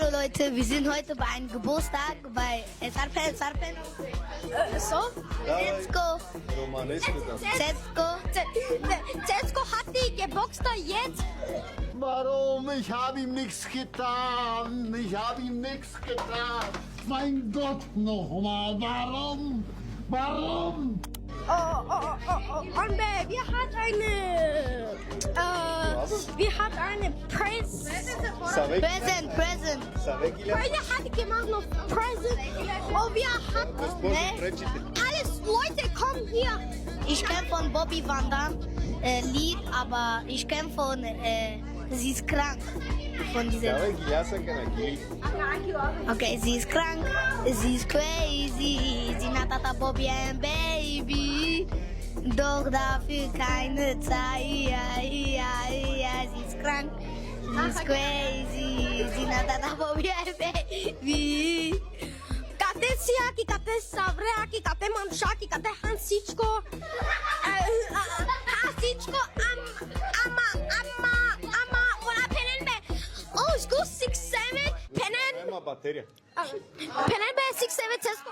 Hallo Leute, wir sind heute bei einem Geburtstag bei Sarpen. So? Zetsko. Romanesco das. Zetsko hat die Geburtstag jetzt. Warum? Ich habe ihm nichts getan. Ich habe ihm nichts getan. Mein Gott, nochmal. Warum? Warum? Und wir hat eine Present. Sabe que ele Freunde hat gemacht noch Present. Und wir hatten alles Leute kommen hier. Ich kenne von Bobby Van Damme Lied, aber ich kenne von Sie ist krank. Von dieser. Sabe que ya sacan aqui. Okay, sie ist krank, sie ist crazy, sie natata Bobby ein Baby. Doch dafür keine Zeit. Sie ist krank, sie ist crazy, sie natata Bobby ein Baby. Kate Siaki, Kate Savreaki, Kate Manshaki, Kate Hansichko. Hansichko, Ama, oder Penenbe. Oh, it's good, 6, 7, Penen. É uma bateria. Penenbe, 6, 7, Zetsko.